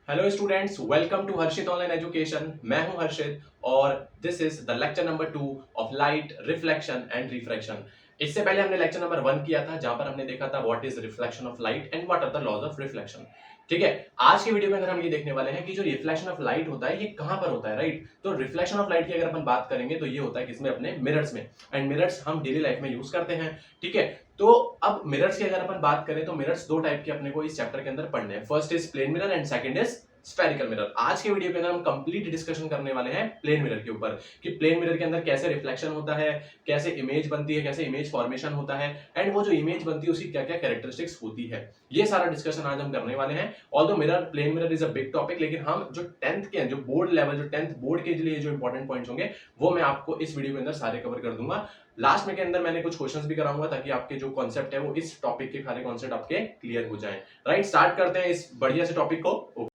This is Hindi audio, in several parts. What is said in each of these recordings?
Hello students, welcome to Harshit online education. मैं हूं हर्षित और this is the lecture number 2 of light reflection and refraction. इससे पहले हमने लेक्चर नंबर 1 किया था जहां पर हमने देखा था what is reflection of light and what are the laws of reflection. ठीक है, आज की वीडियो में अगर हम ये देखने वाले हैं कि जो रिफ्लेक्शन ऑफ लाइट होता है ये कहां पर होता है, राइट। तो रिफ्लेक्शन ऑफ लाइट की अगर अपन बात करेंगे तो ये होता है किसमें, अपने मिरर्स में। एंड मिरर्स हम डेली लाइफ में यूज करते हैं। ठीक है, तो अब मिरर्स की अगर अपन बात करें तो मिरर्स दो टाइप के अपने को इस चैप्टर के अंदर पढ़ने हैं। First is plane mirror and second is spherical mirror. आज के वीडियो के अंदर हम कंप्लीट डिस्कशन करने वाले हैं प्लेन मिरर के ऊपर कि प्लेन मिरर के अंदर कैसे रिफ्लेक्शन होता है, कैसे इमेज बनती है, कैसे इमेज फॉर्मेशन होता है एंड वो जो इमेज बनती है उसकी क्या क्या कैरेक्टरिस्टिक्स होती है। ये सारा डिस्कशन आज हम करने वाले हैं। Although mirror, plane mirror is a big topic, लेकिन हम जो 10th के जो बोर्ड लेवल, जो 10th बोर्ड के लिए जो इंपॉर्टेंट पॉइंट्स होंगे वो मैं आपको इस वीडियो के अंदर सारे कवर कर दूंगा। लास्ट में के अंदर मैंने कुछ क्वेश्चंस भी कराऊंगा ताकि आपके जो कॉन्सेप्ट है वो इस टॉपिक के सारे कॉन्सेप्ट आपके क्लियर हो जाएं। राइट, स्टार्ट करते हैं इस बढ़िया से टॉपिक को।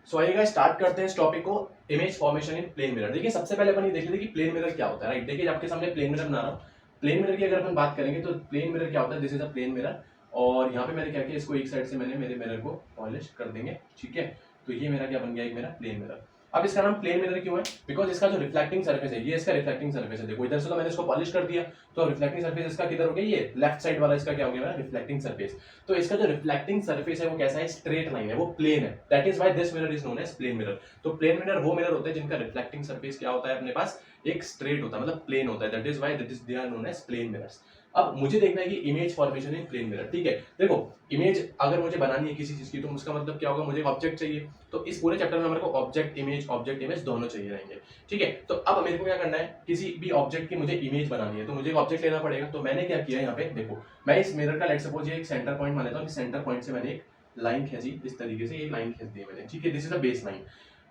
सो आइएगा स्टार्ट करते हैं इस टॉपिक को, image formation in plane mirror. देखिए सबसे पहले अपन ये देख लेते हैं कि प्लेन मिरर क्या होता है। राइट, देखिए आपके सामने प्लेन मिरर बना रहा हूं। प्लेन मिरर की अगर अपन बात करेंगे तो प्लेन मिरर क्या होता है, this is a plane mirror. और यहाँ पे मैंने क्या किया, इसको एक साइड से मैंने मेरे मिरर को पॉलिश कर देंगे। ठीक है, तो ये मेरा क्या बन गया, एक मेरा प्लेन मिरर। अब इसका नाम प्लेन मिरर क्यों है, बिकॉज इसका जो रिफ्लेक्टिंग सर्फेस है ये इसका रिफ्लेक्टिंग सर्फेस है। देखो इधर से तो मैंने इसको पॉलिश कर दिया, तो रिफ्लेक्टिंग सर्फेस इसका किधर हो गया, ये लेफ्ट साइड वाला इसका क्या हो गया, मेरा रिफ्लेक्टिंग सर्फेस। तो इसका जो रिफ्लेक्टिंग सर्फेस है वो कैसा है, स्ट्रेट लाइन है, वो प्लेन है। That is why this mirror is known as plane mirror. तो प्लेन मिरर वो मिरर होते हैं जिनका रिफ्लेक्टिंग सर्फेस क्या होता है, अपने पास एक स्ट्रेट होता है, मतलब प्लेन होता है। That is why they are known as plane mirrors. अब मुझे देखना है कि image formation in plane mirror. ठीक है, देखो इमेज अगर मुझे बनानी है किसी चीज की तो उसका मतलब क्या होगा, मुझे एक ऑब्जेक्ट चाहिए। तो इस पूरे चैप्टर में मेरे को ऑब्जेक्ट इमेज दोनों चाहिए रहेंगे। ठीक है, तो अब मेरे को क्या करना है, किसी भी ऑब्जेक्ट की मुझे इमेज बनानी है तो मुझे एक ऑब्जेक्ट लेना पड़ेगा। तो मैंने क्या किया यहाँ पे, देखो मैं इस मिरर का लेट सपोज ये एक सेंटर पॉइंट मान लेता हूँ। सेंटर पॉइंट से मैंने एक लाइन खींची, इस तरीके से एक लाइन खींच दी मैंने। ठीक है, this is the base line.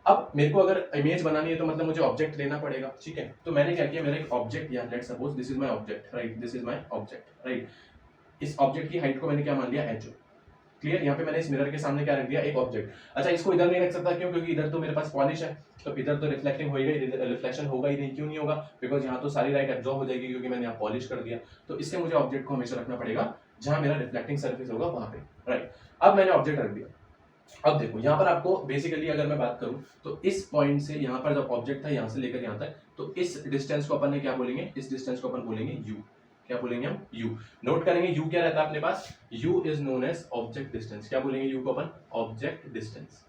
अब मेरे को अगर इमेज बनानी है तो मतलब मुझे ऑब्जेक्ट लेना पड़ेगा। ठीक है, तो मैंने क्या किया, मेरा एक ऑब्जेक्ट या let suppose this is my object, right, this is my object, right. इस ऑब्जेक्ट की हाइट को मैंने क्या मान लिया, एच। क्लियर, यहाँ पे मैंने इस मिरर के सामने क्या रख दिया, एक ऑब्जेक्ट। अच्छा, इसको इधर नहीं रख सकता, क्यों, क्योंकि इधर तो मेरे पास पॉलिश है, तो इधर तो रिफ्लेक्टिंग होगा ही, रिफ्लेक्शन होगा ही नहीं। क्यों नहीं होगा, बिकॉज यहाँ तो सारी लाइट एब्जॉर्ब हो जाएगी क्योंकि मैंने यहाँ पॉलिश कर दिया। तो इससे मुझे ऑब्जेक्ट को हमेशा रखना पड़ेगा जहां मेरा रिफ्लेक्टिंग सर्फेस होगा वहां पे। राइट, अब मैंने ऑब्जेक्ट रख दिया। अब देखो यहाँ पर आपको बेसिकली अगर मैं बात करूं तो इस पॉइंट से यहाँ पर जब ऑब्जेक्ट था यहाँ से लेकर यहाँ तक, तो इस डिस्टेंस को अपन ने क्या बोलेंगे, इस डिस्टेंस को अपन बोलेंगे यू। क्या बोलेंगे हम, यू। नोट करेंगे यू क्या रहता है अपने पास, u is known as object distance. क्या बोलेंगे यू को अपन, ऑब्जेक्ट डिस्टेंस।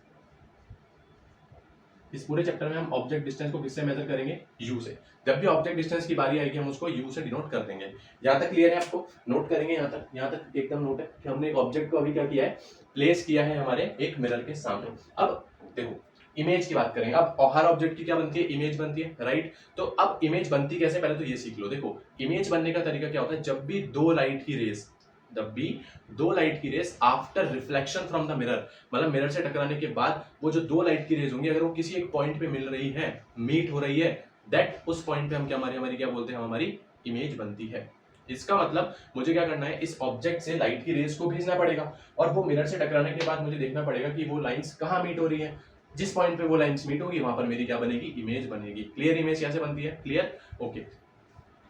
इस पूरे चैप्टर में हम ऑब्जेक्ट डिस्टेंस को किससे मेजर करेंगे, यू से। जब भी ऑब्जेक्ट डिस्टेंस की बारी आएगी हम उसको यू से डिनोट कर देंगे। यहाँ तक क्लियर है आपको, नोट करेंगे यहाँ तक एकदम नोट है कि हमने एक ऑब्जेक्ट को अभी क्या किया है, प्लेस किया है हमारे एक मिरर के सामने। अब देखो इमेज की बात करेंगे, अब हर ऑब्जेक्ट की क्या बनती है, इमेज बनती है, राइट। तो अब इमेज बनती कैसे, पहले तो ये सीख लो। देखो इमेज बनने का तरीका क्या होता है, जब भी दो लाइट की रेस, जब भी दो लाइट की rays after reflection from the mirror, मतलब मिरर से टकराने के बाद वो जो दो लाइट की रेज होंगी अगर वो किसी एक पॉइंट पे मिल रही है, मीट हो रही है, दैट उस पॉइंट पे हम क्या, हमारी क्या बोलते हैं, हमारी इमेज बनती है। इसका मतलब मुझे क्या करना है, इस ऑब्जेक्ट से लाइट की रेस को भेजना पड़ेगा और वो मिरर से टकराने के बाद मुझे देखना पड़ेगा कि वो लाइंस कहाँ मीट हो रही है। जिस पॉइंट पे वो लाइंस मीट होगी वहां पर मेरी क्या बनेगी, इमेज बनेगी। क्लियर, इमेज कैसे बनती है, क्लियर, ओके।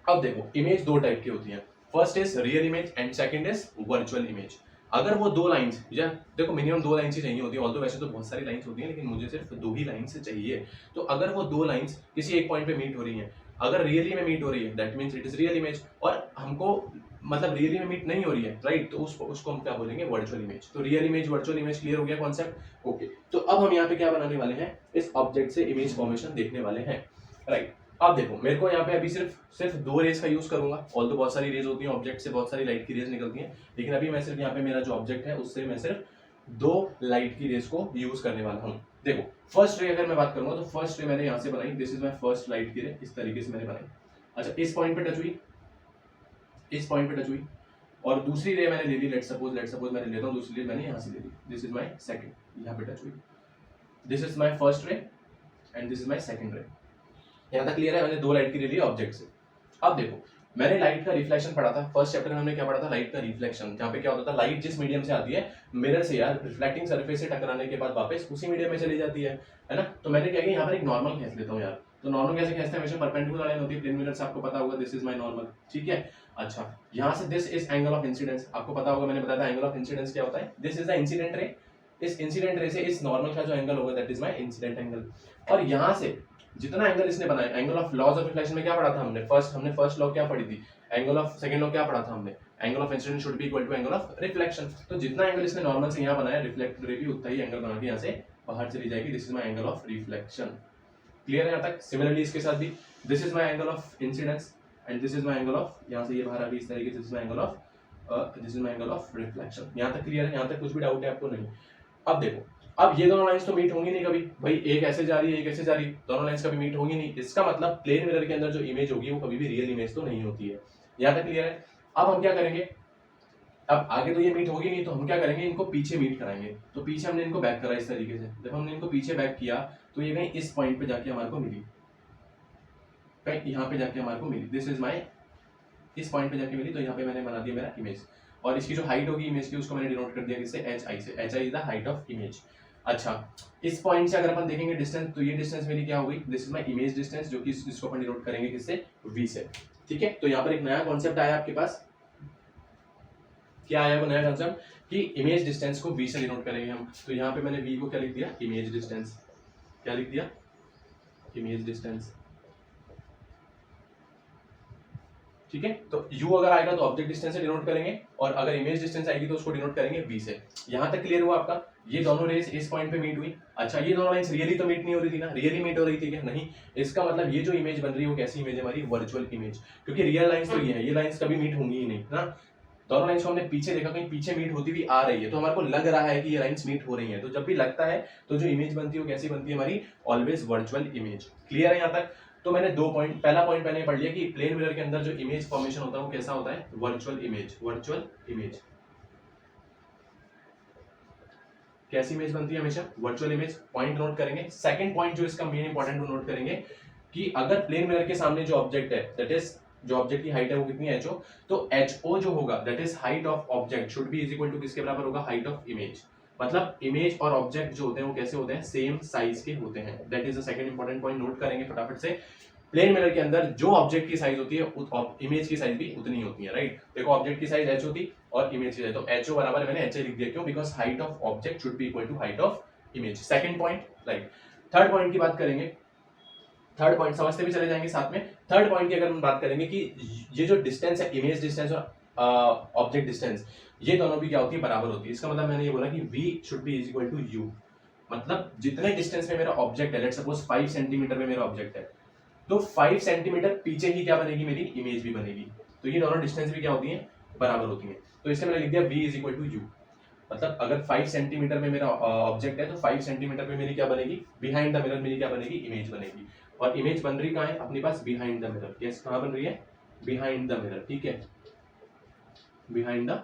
अब देखो इमेज दो टाइप की होती है, first is real image and second is virtual image. अगर वो दो लाइंस, या देखो मिनिमम दो लाइंस ही चाहिए होती है, ऑल्दो वैसे तो बहुत सारी लाइंस होती हैं लेकिन मुझे सिर्फ दो ही लाइंस चाहिए। तो अगर वो दो लाइंस किसी एक पॉइंट पे मीट हो रही हैं, अगर रियली में मीट हो रही है that means it is real image, और हमको मतलब रियली में मीट नहीं हो रही है, राइट, तो उसको हम क्या बोलेंगे, वर्चुअल इमेज। तो real image, virtual image, clear हो गया कॉन्सेप्ट, ओके। तो अब हम यहाँ पे क्या बनाने वाले हैं, इस ऑब्जेक्ट से इमेज फॉर्मेशन देखने वाले हैं, राइट। अब देखो मेरे को यहाँ पे अभी सिर्फ दो रेज का यूज करूंगा, ऑल तो बहुत सारी रेज होती हैं, ऑब्जेक्ट से बहुत सारी लाइट की रेज निकलती हैं, लेकिन अभी मैं सिर्फ यहाँ पे मेरा जो ऑब्जेक्ट है उससे मैं सिर्फ दो लाइट की रेज को यूज करने वाला हूँ। देखो फर्स्ट रे अगर मैं बात करूंगा तो फर्स्ट रे मैंने यहाँ से बनाई, this is my first light की रे, इस तरीके से मैंने बनाई। अच्छा, इस पॉइंट पे टच हुई, इस पॉइंट पे टच हुई, और दूसरी रे मैंने ले ली, लेट सपोज मैंने लेता हूँ दूसरी रे मैंने यहाँ से ले ली, दिस इज माई सेकंड, यहाँ पे टच हुई, this is my first ray and this is my second रे। यहाँ तक क्लियर है, मैंने दो लाइट की ले ली ऑब्जेक्ट से। अब देखो मैंने लाइट का रिफ्लेक्शन पढ़ा था, फर्स्ट चैप्टर में हमने क्या पढ़ा था, लाइट का रिफ्लेक्शन, जहाँ पे क्या होता था, लाइट जिस मीडियम से आती है मिरर से यार रिफ्लेक्टिंग सरफेस से टकराने के बाद वापस उसी मीडियम में चली जाती है ना। तो मैंने क्या किया, यहाँ पर एक नॉर्मल खींच लेता हूँ यार। तो नॉर्मल कैसे खींचते हैं, हमेशा परपेंडिकुलर लाइन होती है प्लेन मिरर से, आपको पता होगा, दिस इज माय नॉर्मल। ठीक है, अच्छा, यहाँ से this is angle of incidence, आपको पता होगा मैंने बताया था एंगल ऑफ इंसिडेंस क्या होता है, this is the incident ray, इस इंसिडेंट रे से इस नॉर्मल का जो एंगल होगा that is my incident angle. और यहाँ से जितना एंगल इसने बनाया, angle of laws of reflection में क्या पढ़ा था हमने फर्स्ट लॉ क्या पढ़ी थी, एंगल ऑफ सेकंड लॉ क्या पढ़ा था हमने, angle of incident should be equal to angle of reflection. तो जितना एंगल इसने नॉर्मल से यहाँ बनाया, रिफ्लेक्टेड रे भी उतना ही एंगल बना के यहाँ से बाहर चली जाएगी, this is my angle of reflection. Clear है यहाँ तक? सिमिलरली इसके साथ भी this is my angle of incidence and this is my angle of, यहाँ से ये बाहर आ गई इस तरीके से, this is my angle of reflection. यहाँ तक क्लियर है? यहाँ तक कुछ भी डाउट है आपको? नहीं। अब देखो, अब ये दोनों लाइंस तो मीट होंगी नहीं कभी भाई, एक ऐसे जा रही है एक ऐसे जा रही है, दोनों लाइंस कभी मीट होंगी नहीं, इसका मतलब प्लेन मिरर के अंदर जो इमेज होगी वो कभी भी रियल इमेज तो नहीं होती है। यहाँ तक क्लियर है? अब हम क्या करेंगे, अब आगे तो ये मीट होगी नहीं, तो हम क्या करेंगे, इनको पीछे मीट कराएंगे। तो पीछे हमने इनको बैक करा इस तरीके से, जब हमने इनको पीछे बैक किया तो ये कहीं इस पॉइंट पे जाके हमारे को मिली, कहीं यहाँ पे जाके हमारे को मिली, दिस इज माई, इस पॉइंट पे जाके मिली, तो यहाँ पे मैंने बना दिया मेरा इमेज। और इसकी जो हाइट होगी इमेज की उसको मैंने डिनोट कर दिया किससे, एच आई से, H I is the height of image. अच्छा, इस पॉइंट से अगर अपन देखेंगे डिस्टेंस, तो ये डिस्टेंस मेरी क्या होगी, this is my image distance, जो कि इसको अपन डिनोट करेंगे किससे, v से। ठीक है, तो यहाँ पर एक नया कॉन्सेप्ट आया आपके पास, क्या आया वो नया कॉन्सेप्ट कि इमेज डिस्टेंस को v से डिनोट करेंगे हम। तो यहाँ पे मैंने v को क्या लिख दिया, इमेज डिस्टेंस। क्या लिख दिया, इमेज डिस्टेंस। ठीक है, तो u अगर आएगा तो ऑब्जेक्ट डिस्टेंस से डिनोट करेंगे, और अगर इमेज डिस्टेंस आएगी तो उसको डिनोट करेंगे v से। यहाँ तक क्लियर हुआ आपका? ये दोनों रेस इस पॉइंट पे मीट हुई। अच्छा, ये दोनों लाइंस रियली तो मीट नहीं हो रही थी ना, रियली मीट हो रही थी क्या, नहीं। इसका मतलब ये जो इमेज बन रही है वो कैसी इमेज है हमारी, वर्चुअल इमेज, क्योंकि रियल लाइंस तो ये है, ये लाइंस कभी मीट होंगी ही नहीं ना। दोनों लाइंस को हमने पीछे देखा, कहीं पीछे मीट होती हुई आ रही है, तो हमारे को लग रहा है कि ये लाइंस मीट हो रही हैं। तो जब भी लगता है तो जो इमेज बनती है वो कैसी बनती है हमारी, ऑलवेज वर्चुअल इमेज। क्लियर है यहाँ तक? तो मैंने दो पॉइंट, पहला पॉइंट मैंने पढ़ लिया कि प्लेन मिरर के अंदर जो इमेज फॉर्मेशन होता है वो कैसा होता है, वर्चुअल इमेज। वर्चुअल इमेज कैसी इमेज बनती है, हमेशा वर्चुअल इमेज। पॉइंट नोट करेंगे। सेकंड पॉइंट जो इसका मेन इंपॉर्टेंट नोट करेंगे कि अगर प्लेन मिरर के सामने जो ऑब्जेक्ट है, दैट इज जो ऑब्जेक्ट की हाइट है वो कितनी है, एचओ, तो एचओ जो होगा that is height of object should be is equal to किसके बराबर होगा, हाइट ऑफ इमेज। मतलब इमेज और ऑब्जेक्ट जो होते हैं वो कैसे होते हैं, सेम साइज के होते हैं। That is the second important point, note करेंगे फटाफट से। प्लेन मिरर के अंदर जो ऑब्जेक्ट की साइज होती है इमेज की साइज भी उतनी होती है, राइट। देखो ऑब्जेक्ट की साइज एच होती और इमेज की साइज, तो एचओ बराबर मैंने एच लिख दिया, क्यों, because height of object should be equal to height of image. Second point, right. Third point की बात करेंगे, थर्ड पॉइंट समझते भी चले जाएंगे साथ में। थर्ड पॉइंट की अगर हम बात करेंगे कि ये जो डिस्टेंस है, इमेज डिस्टेंस और ऑब्जेक्ट डिस्टेंस, ये दोनों भी क्या होती है, बराबर होती है। इसका मतलब मैंने ये बोला कि v should be is equal to u, मतलब जितने डिस्टेंस में मेरा ऑब्जेक्ट है, लेट्स सपोज 5 सेंटीमीटर में मेरा ऑब्जेक्ट है, तो 5 सेंटीमीटर पीछे ही क्या बनेगी, मेरी इमेज भी बनेगी। तो ये दोनों डिस्टेंस भी क्या होती है, बराबर होती है। तो इससे मैंने लिख दिया v is equal to u, मतलब अगर 5 सेंटीमीटर में मेरा ऑब्जेक्ट है तो 5 सेंटीमीटर में मेरी क्या बनेगी, बिहाइंड द मिरर मेरी क्या बनेगी, इमेज बनेगी। और इमेज बन रही कहाँ है, अपने पास बिहाइंड द मिरर। यस, कहाँ बन रही है, बिहाइंड द मिरर। ठीक है, बिहाइंड द।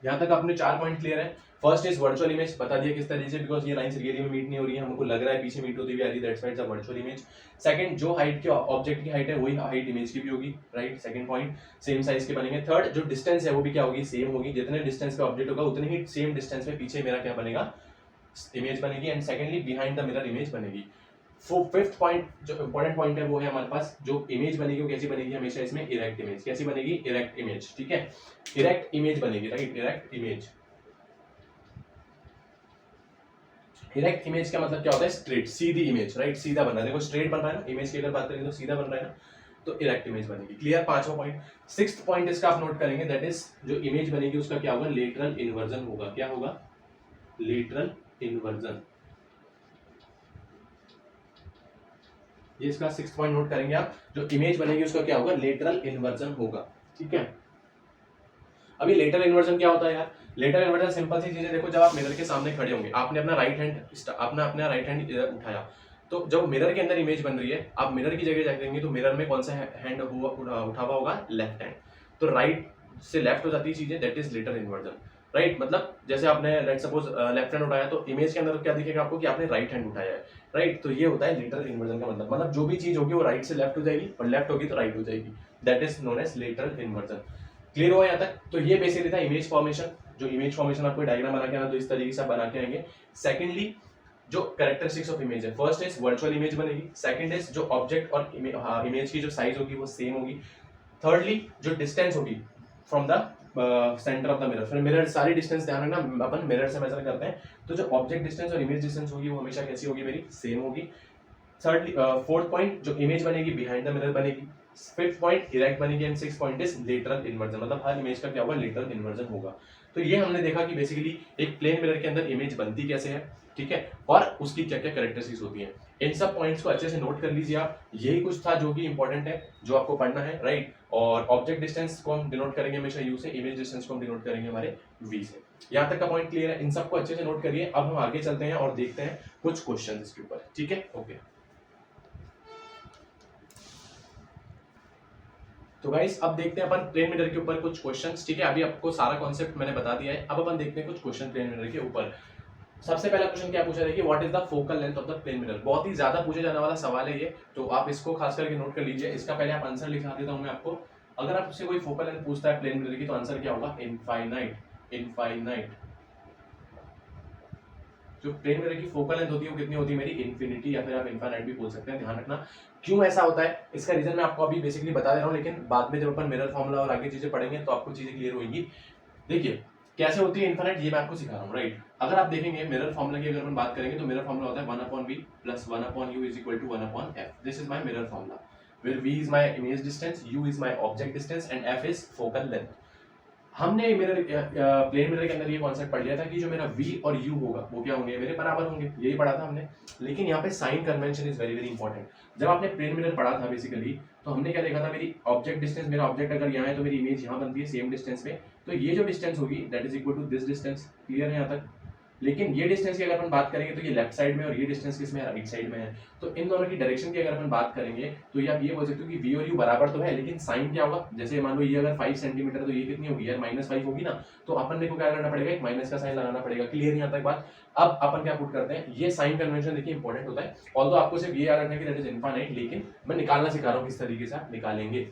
यहां तक अपने 4 पॉइंट क्लियर है। फर्स्ट इज वर्चुअल इमेज, बता दिया किस तरीके से, बिकॉज ये लाइंस रियली में मीट नहीं हो रही है, हमको लग रहा है पीछे मीट होती हुई आ रही है, that's why it's a virtual image. Second, जो हाइट के ऑब्जेक्ट की हाइट है वही हाइट इमेज की भी होगी, right. Second point, same size के बनेंगे। थर्ड, जो डिस्टेंस है वो भी क्या होगी, सेम होगी। जितने डिस्टेंस पे ऑब्जेक्ट होगा उतने ही सेम डिस्टेंस पे पीछे मेरा क्या बनेगा, इमेज बनेगी। And secondly behind the mirror image बनेगी। फिफ्थ पॉइंट जो इंपॉर्टेंट पॉइंट है वो है हमारे पास, जो इमेज बनेगी वो कैसी बनेगी, हमेशा इसमें इरेक्ट इमेज। कैसी बनेगी, इरेक्ट इमेज। ठीक है, इरेक्ट इमेज बनेगी, right, erect image. Erect image का मतलब क्या होता है, स्ट्रेट, सीधी इमेज, राइट, सीधा बन रहा है। देखो स्ट्रेट बन रहा है ना, इमेज की अगर बात करेंगे तो सीधा बन रहा है ना, तो इरेक्ट इमेज बनेगी। क्लियर, पांचवा पॉइंट। सिक्स्थ पॉइंट इसका आप नोट करेंगे, दैट इज जो इमेज बनेगी उसका क्या होगा, लेटरल इन्वर्जन होगा। क्या होगा, लेटरल इन्वर्जन। ये इसका सिक्स्थ पॉइंट नोट करेंगे आप, जो इमेज बनेगी उसका क्या होगा, लेटरल इन्वर्जन होगा। ठीक है, अभी लेटरल इन्वर्जन क्या होता है यार, लेटरल इन्वर्जन सिंपल सी चीज है। देखो जब आप मिरर के सामने खड़े होंगे, आपने अपना राइट हैंड उठाया, तो जब मिरर के अंदर इमेज बन रही है, आप मिरर की जगह देखेंगे तो मिरर में कौन सा हैंड उठा हुआ होगा, लेफ्ट हैंड। तो राइट से लेफ्ट हो जाती है चीजें, that is lateral inversion, right. मतलब जैसे आपने लेट सपोज लेफ्ट हैंड उठाया, तो इमेज के अंदर क्या दिखेगा आपको कि आपने राइट हैंड उठाया है, राइट। तो ये होता है लेटरल इन्वर्जन का मतलब जो भी चीज होगी वो राइट से लेफ्ट हो जाएगी और लेफ्ट होगी तो राइट हो जाएगी, that is known as lateral inversion. Clear हुआ यहाँ तक? तो ये बेसिकली था इमेज फॉर्मेशन। जो इमेज फॉर्मेशन आपको डायग्राम बना के आना, तो इस तरीके से आप बना के आएंगे। सेकेंडली जो कैरेक्टरिस्टिक्स ऑफ इमेज है, फर्स्ट इज वर्चुअल इमेज बनेगी, सेकंड इज जो ऑब्जेक्ट और इमेज की जो साइज होगी वो सेम होगी, थर्डली जो डिस्टेंस होगी from the centre of the mirror. फिर मिरर सारी डिस्टेंस ध्यान रखना अपन मिरर से मेजर करते हैं, तो जो ऑब्जेक्ट डिस्टेंस और इमेज डिस्टेंस होगी वो हमेशा कैसी होगी मेरी, सेम होगी। थर्ड फोर्थ पॉइंट जो इमेज बनेगी बिहाइंड द मिरर बनेगी, फिफ्थ पॉइंट इरेक्ट बनेगी, and six point is lateral inversion, मतलब हर इमेज का क्या होगा, लेटरल इन्वर्जन होगा। तो ये हमने देखा कि बेसिकली एक प्लेन मिरर के अंदर इमेज बनती कैसे है, ठीक है, और उसकी क्या क्या कैरेक्टरिस्टिक्स होती हैं। इन सब पॉइंट्स को अच्छे से नोट कर लीजिए आप, यही कुछ था जो कि इंपॉर्टेंट है, जो आपको पढ़ना है, राइट। और ऑब्जेक्ट डिस्टेंस को हम डिनोट करेंगे हमेशा यू से, इमेज डिस्टेंस को हम डिनोट करेंगे हमारे वी से। यहाँ तक का पॉइंट क्लियर है, इन सबको अच्छे से नोट करिए। अब हम आगे चलते हैं और देखते हैं कुछ क्वेश्चन इसके ऊपर, ठीक है, ओके। तो गाइस अब देखते हैं अपन प्लेन मिरर के ऊपर कुछ क्वेश्चंस, ठीक है। अभी आपको सारा कॉन्सेप्ट मैंने बता दिया है, अब अपन देखते हैं कुछ क्वेश्चन प्लेन मिरर के ऊपर। सबसे पहला क्वेश्चन क्या पूछा है कि what is the focal length of the plane mirror. बहुत ही ज्यादा पूछे जाने वाला सवाल है ये, तो आप इसको खास करके नोट कर लीजिए। इसका पहले आप आंसर लिखा देता हूं मैं आपको। अगर आपसे कोई फोकल लेंथ पूछता है प्लेन मिरर की, तो आंसर क्या होगा, इनफाइनाइट। इनफाइनाइट जो प्लेन मिरर की फोकल लेंथ होती है वो कितनी होती है मेरी, इन्फिनिटी, या फिर आप इनफाइनाइट भी बोल सकते हैं। ध्यान रखना क्यों ऐसा होता है, इसका रीजन मैं आपको अभी बेसिकली बता दे रहा हूँ, लेकिन बाद में जब अपन मिरर फॉर्मूला और आगे चीजें पढ़ेंगे तो आपको चीजें क्लियर होगी। देखिए कैसे होती है इनफाइनाइट, ये मैं आपको सिखा रहा हूँ, राइट। अगर आप देखेंगे मिरर फॉर्मूला की अगर अपन बात करेंगे तो मिरर फॉर्मूला होता है 1/v + 1/u is equal to 1/f। This is my mirror formula, where v is my image distance, u is my object distance and f is focal length. हमने मिरर प्लेन मिरर के अंदर ये कॉन्सेप्ट पढ़ लिया था कि जो मेरा v और u होगा वो क्या होंगे, मेरे बराबर होंगे, यही पढ़ा था हमने। लेकिन यहाँ पे sign convention is very very important. जब आपने प्लेन मिरर पढ़ा था बेसिकली, तो हमने क्या देखा था, मेरी ऑब्जेक्ट डिस्टेंस, मेरा ऑब्जेक्ट अगर यहाँ है तो मेरी इमेज यहाँ बनती है सेम डिस्टेंस में, तो ये जो डिस्टेंस होगी that is equal to this distance. Clear है यहाँ तक। लेकिन ये डिस्टेंस की अगर अपन बात करेंगे तो ये लेफ्ट साइड में, और ये डिस्टेंस किसमें है, राइट साइड में है। तो इन दोनों की डायरेक्शन की अगर अपन बात करेंगे तो ये आप ये बोल सकते हो कि v और u बराबर तो है, लेकिन साइन क्या होगा, जैसे मान लो ये अगर 5 सेंटीमीटर तो ये कितनी होगी यार, -5 होगी ना। तो अपन को क्या करना पड़ेगा, एक माइनस का साइन लगाना पड़ेगा। क्लियर यहाँ तक बात। अब अपन क्या पुट करते हैं, ये साइन कन्वेंशन देखिए इंपॉर्टेंट होता है। ऑल्दो आपको सिर्फ ये याद रखना है कि दैट इज इनफाइनाइट, लेकिन मैं निकालना सिखा रहा हूँ किस तरीके से आप निकालेंगे।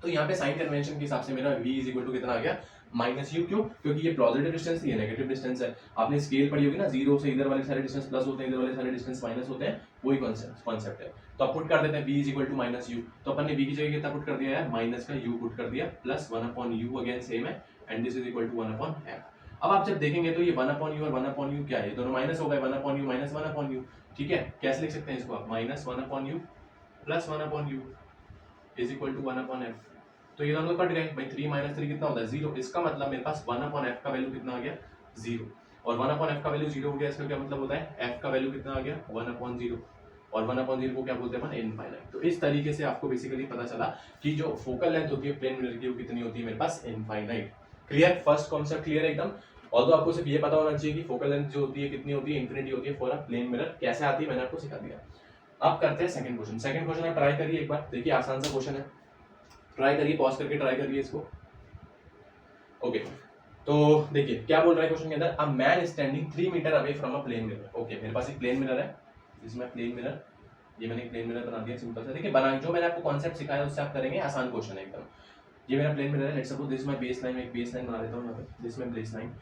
तो यहाँ पे साइन कन्वेंशन के हिसाब से मेरा v इज इक्वल टू कितना आ गया, -u। क्यों, क्योंकि ये पॉजिटिव डिस्टेंस थी, ये नेगेटिव डिस्टेंस है। आपने स्केल पढ़ी होगी ना, 0 से इधर वाले सारे डिस्टेंस प्लस होते हैं, इधर वाले सारे डिस्टेंस माइनस होते हैं, वही कॉन्सेप्ट है। तो आप पुट कर देते हैं v is equal to -u। तो अपन ने v की जगह कितना पुट कर दिया है, माइनस का u पुट कर दिया, प्लस 1/u अगेन सेम है, and this is equal to 1/f। अब आप जब देखेंगे तो ये 1/u और 1/u क्या है, दोनों माइनस हो गए, 1/u माइनस 1/u, ठीक है। कैसे लिख सकते हैं इसको आप, -1/u plus 1/u is equal to 1/f। तो ये दोनों कट गए भाई, 3 - 3 कितना होता है, 0। इसका मतलब मेरे पास 1/f का वैल्यू कितना आ गया, 0। और 1/f का वैल्यू 0 हो गया, इसका क्या मतलब होता है, f का वैल्यू कितना आ गया, 1/0। और 1/0 को क्या बोलते हैं अपन, इनफाइनाइट। तो इस तरीके से आपको बेसिकली पता चला कि जो फोकल लेंथ होती है प्लेन मिरर की वो कितनी होती है मेरे पास, infinite. Clear, first concept clear है एकदम। ऑल्दो आपको सिर्फ ये पता होना चाहिए कि फोकल लेंथ जो होती है कितनी होती है, इनफिनिटी होती है फॉर अ प्लेन मिरर। कैसे आती है मैंने आपको सिखा दिया। अब करते हैं सेकंड क्वेश्चन। सेकंड क्वेश्चन आप ट्राई करिए एक बार, देखिए आसान सा क्वेश्चन है, ट्राई करिए, पॉज करके ट्राई करिए इसको। ओके, तो देखिए क्या बोल रहा है क्वेश्चन के अंदर, a man standing 3 meter away from a plane mirror. Okay, मेरे पास एक प्लेन मिरर है, इसमें प्लेन मिरर, ये मैंने एक प्लेन मिरर बना दिया सिंपल सा। देखिए बना, जो मैंने आपको कॉन्सेप्ट सिखाया उससे आप करेंगे, आसान क्वेश्चन है एकदम। ये मेरा प्लेन मिरर है, let's suppose this my base line, एक बेस लाइन बना देता हूं यहाँ पे, दिस माय बेस लाइन।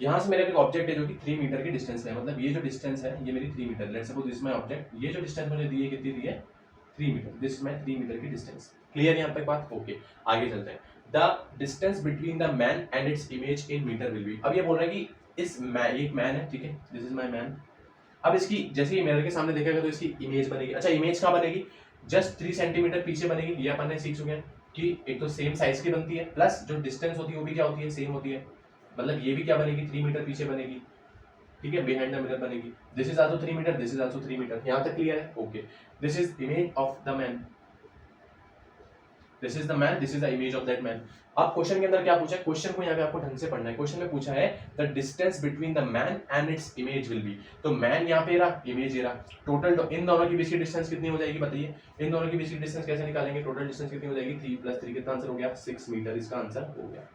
यहाँ से मेरा एक ऑब्जेक्ट है जो कि 3 मीटर की डिस्टेंस है, मतलब ये जो डिस्टेंस है ये मेरी 3 meter. Let's suppose this my object, ये जो डिस्टेंस मुझे दी है कितनी दी है, 3 मीटर। दिस माय 3 मीटर की डिस्टेंस। क्लियर यहाँ तक बात, ओके। आगे चलते हैं। The distance between the man and its image in meter will be. अब ये बोल रहा है कि इस एक मैन है, ठीक है, दिस इज माय मैन। अब इसकी जैसे ही मिरर के सामने देखेगा तो इसकी इमेज बनेगी। अच्छा, इमेज कहाँ बनेगी, जस्ट 3 सेंटीमीटर पीछे बनेगी। ये अपन ने सीख चुके हैं कि एक तो सेम साइज की बनती है, प्लस जो डिस्टेंस होती है वो भी क्या होती है, सेम होती है। मतलब ये भी क्या बनेगी, 3 मीटर पीछे बनेगी, ठीक है, बिहाइंड द मिरर बनेगी। This is also 3 meter, this is also 3 meter. यहाँ तक क्लियर है, okay. This is image of the man, this is the man, this is the image of that man. अब क्वेश्चन के अंदर क्या पूछा है, क्वेश्चन को यहाँ पे आपको ढंग से पढ़ना है। क्वेश्चन में पूछा है the distance between the man and its image will be. तो मैन यहाँ पे रहा, इमेज ये रहा, टोटल इन दोनों की बीच की डिस्टेंस कितनी हो जाएगी बताइए। इन दोनों की बीच की डिस्टेंस कैसे निकालेंगे, टोटल डिस्टेंस कितनी हो जाएगी, 3 + 3 कितना आंसर हो गया, 6 मीटर। इसका आंसर हो गया,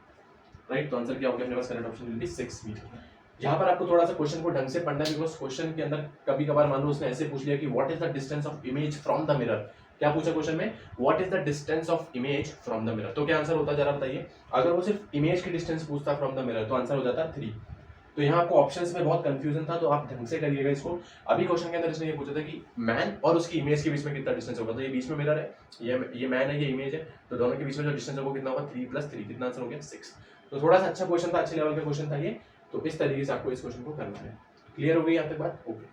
राइट। तो आंसर क्या हो गया अपने पास, correct option will be 6 metre. यहाँ पर आपको थोड़ा सा क्वेश्चन को ढंग से पढ़ना है, बिकॉज क्वेश्चन के अंदर कभी कभार मान लो उसने ऐसे पूछ लिया कि what is the distance of image from the mirror. क्या पूछा क्वेश्चन में, what is the distance of image from the mirror. तो क्या आंसर होता है जरा बताइए। अगर वो सिर्फ इमेज की डिस्टेंस पूछता फ्रॉम द मिरर तो आंसर हो जाता 3। तो यहाँ आपको ऑप्शंस में बहुत कंफ्यूजन था, तो आप ढंग से करिएगा इसको। अभी क्वेश्चन के अंदर इसने ये पूछा था कि मैन और उसकी इमेज के बीच में कितना डिस्टेंस होगा, तो ये बीच में मिरर है, ये मैन है, ये इमेज है, तो दोनों के बीच में जो डिस्टेंस होगा कितना होगा 3 + 3, कितना आंसर हो गया 6। तो थोड़ा सा अच्छा क्वेश्चन था, अच्छे लेवल का क्वेश्चन था ये। तो इस तरीके से आपको इस क्वेश्चन को करना है। क्लियर हो गई यहाँ तक बात? ओके।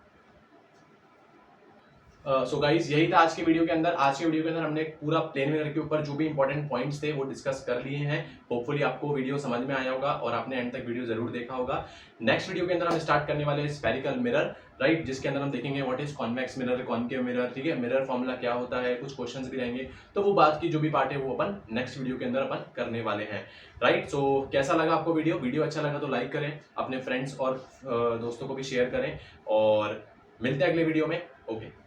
सो गाइज यही था आज के वीडियो के अंदर। आज के वीडियो के अंदर हमने पूरा प्लेन मिरर के ऊपर जो भी इंपॉर्टेंट पॉइंट्स थे वो डिस्कस कर लिए हैं। होपफुली आपको वीडियो समझ में आया होगा और आपने एंड तक वीडियो जरूर देखा होगा। नेक्स्ट वीडियो के अंदर हम स्टार्ट करने वाले हैं स्फेरिकल मिरर, राइट, जिसके अंदर हम देखेंगे what is convex mirror, concave mirror, ठीक है, मिरर फॉर्मूला क्या होता है, कुछ क्वेश्चंस भी रहेंगे। तो वो बात की जो भी पार्ट है वो अपन नेक्स्ट वीडियो के अंदर अपन करने वाले हैं, राइट। सो कैसा लगा आपको वीडियो अच्छा लगा तो लाइक करें, अपने फ्रेंड्स और दोस्तों को भी शेयर करें और मिलते हैं अगले वीडियो में। ओके।